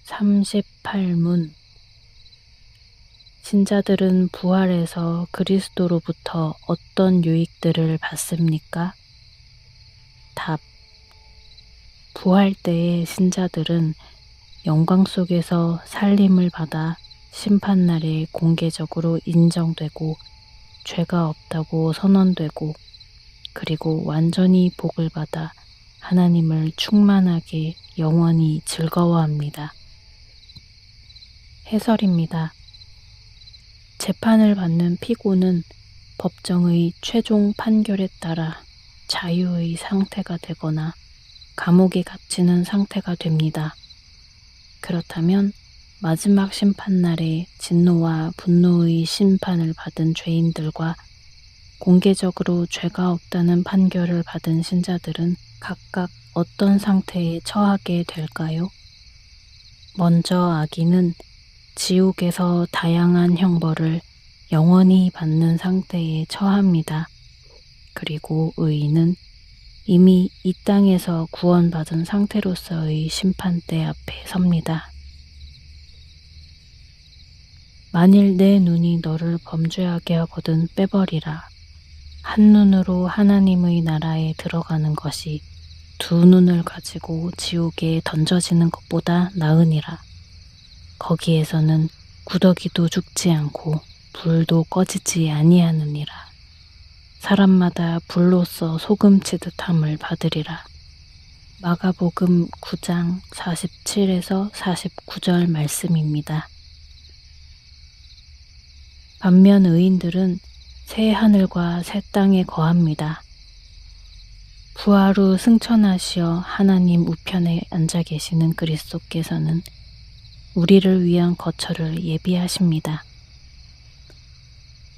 38문 신자들은 부활해서 그리스도로부터 어떤 유익들을 받습니까? 답. 부활 때의 신자들은 영광 속에서 살림을 받아 심판날에 공개적으로 인정되고 죄가 없다고 선언되고 그리고 완전히 복을 받아 하나님을 충만하게 영원히 즐거워합니다. 해설입니다. 재판을 받는 피고는 법정의 최종 판결에 따라 자유의 상태가 되거나 감옥에 갇히는 상태가 됩니다. 그렇다면 마지막 심판날에 진노와 분노의 심판을 받은 죄인들과 공개적으로 죄가 없다는 판결을 받은 신자들은 각각 어떤 상태에 처하게 될까요? 먼저 악인은 지옥에서 다양한 형벌을 영원히 받는 상태에 처합니다. 그리고 의인은 이미 이 땅에서 구원받은 상태로서의 심판대 앞에 섭니다. 만일 내 눈이 너를 범죄하게 하거든 빼버리라. 한 눈으로 하나님의 나라에 들어가는 것이 두 눈을 가지고 지옥에 던져지는 것보다 나으니라. 거기에서는 구더기도 죽지 않고 불도 꺼지지 아니하느니라. 사람마다 불로써 소금치듯함을 받으리라. 마가복음 9장 47에서 49절 말씀입니다. 반면 의인들은 새 하늘과 새 땅에 거합니다. 부활 후 승천하시어 하나님 우편에 앉아 계시는 그리스도께서는 우리를 위한 거처를 예비하십니다.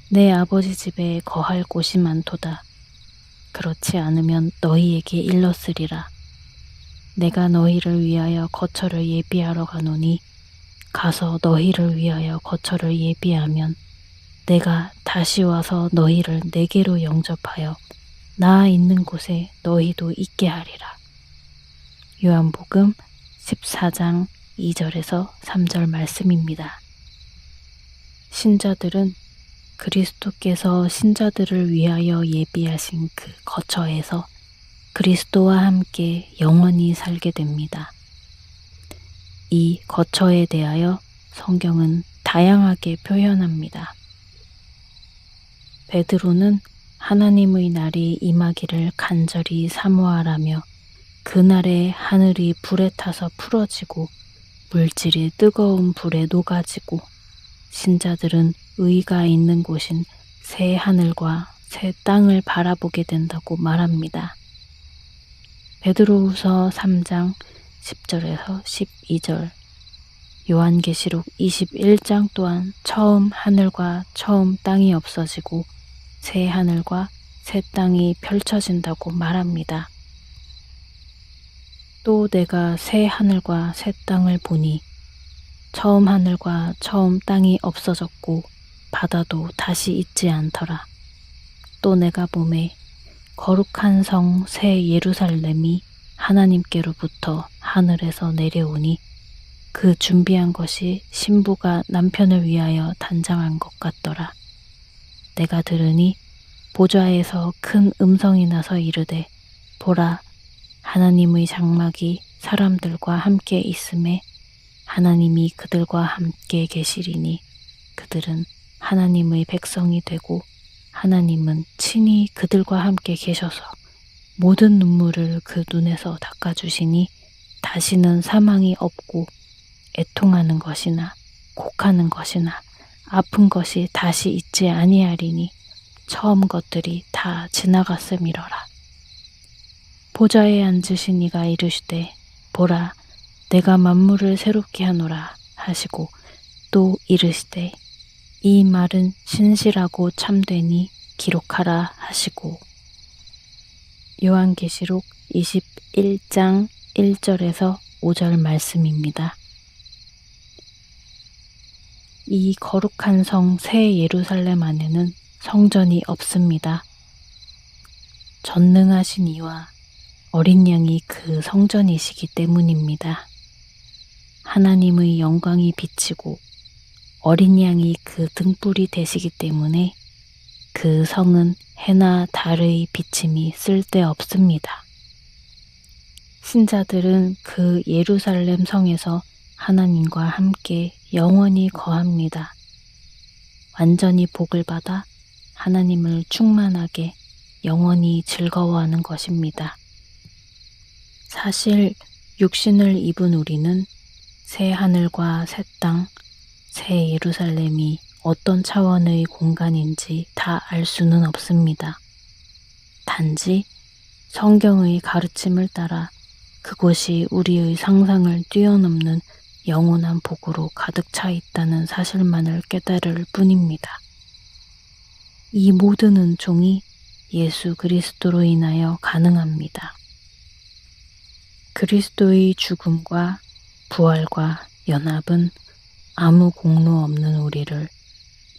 내 아버지 집에 거할 곳이 많도다. 그렇지 않으면 너희에게 일렀으리라. 내가 너희를 위하여 거처를 예비하러 가노니 가서 너희를 위하여 거처를 예비하면 내가 다시 와서 너희를 내게로 영접하여 나 있는 곳에 너희도 있게 하리라. 요한복음 14장 2절에서 3절 말씀입니다. 신자들은 그리스도께서 신자들을 위하여 예비하신 그 거처에서 그리스도와 함께 영원히 살게 됩니다. 이 거처에 대하여 성경은 다양하게 표현합니다. 베드로는 하나님의 날이 임하기를 간절히 사모하라며 그날에 하늘이 불에 타서 풀어지고 물질이 뜨거운 불에 녹아지고 신자들은 의가 있는 곳인 새 하늘과 새 땅을 바라보게 된다고 말합니다. 베드로후서 3장 10절에서 12절, 요한계시록 21장 또한 처음 하늘과 처음 땅이 없어지고 새 하늘과 새 땅이 펼쳐진다고 말합니다. 또 내가 새 하늘과 새 땅을 보니 처음 하늘과 처음 땅이 없어졌고 바다도 다시 있지 않더라. 또 내가 보매 거룩한 성 새 예루살렘이 하나님께로부터 하늘에서 내려오니 그 준비한 것이 신부가 남편을 위하여 단장한 것 같더라. 내가 들으니 보좌에서 큰 음성이 나서 이르되 보라, 하나님의 장막이 사람들과 함께 있음에 하나님이 그들과 함께 계시리니 그들은 하나님의 백성이 되고 하나님은 친히 그들과 함께 계셔서 모든 눈물을 그 눈에서 닦아주시니 다시는 사망이 없고 애통하는 것이나 곡하는 것이나 아픈 것이 다시 있지 아니하리니 처음 것들이 다 지나갔음이러라. 보좌에 앉으신 이가 이르시되 보라, 내가 만물을 새롭게 하노라 하시고 또 이르시되 이 말은 신실하고 참되니 기록하라 하시고. 요한계시록 21장 1절에서 5절 말씀입니다. 이 거룩한 성 새 예루살렘 안에는 성전이 없습니다. 전능하신 이와 어린 양이 그 성전이시기 때문입니다. 하나님의 영광이 비치고 어린 양이 그 등불이 되시기 때문에 그 성은 해나 달의 비침이 쓸데없습니다. 신자들은 그 예루살렘 성에서 하나님과 함께 영원히 거합니다. 완전히 복을 받아 하나님을 충만하게 영원히 즐거워하는 것입니다. 사실 육신을 입은 우리는 새 하늘과 새 땅, 새 예루살렘이 어떤 차원의 공간인지 다 알 수는 없습니다. 단지 성경의 가르침을 따라 그곳이 우리의 상상을 뛰어넘는 영원한 복으로 가득 차 있다는 사실만을 깨달을 뿐입니다. 이 모든 은총이 예수 그리스도로 인하여 가능합니다. 그리스도의 죽음과 부활과 연합은 아무 공로 없는 우리를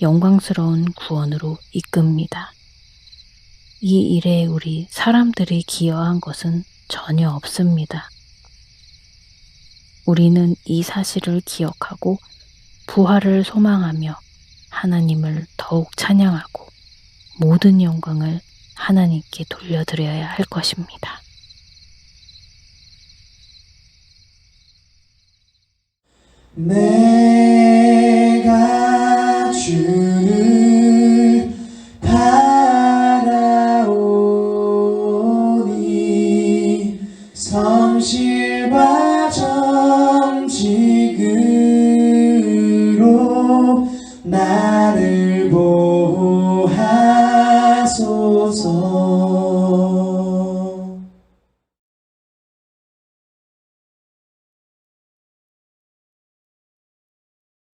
영광스러운 구원으로 이끕니다. 이 일에 우리 사람들이 기여한 것은 전혀 없습니다. 우리는 이 사실을 기억하고 부활을 소망하며 하나님을 더욱 찬양하고 모든 영광을 하나님께 돌려드려야 할 것입니다. 내가 주를 바라오니 성실과 정직으로 나를 보호하소서.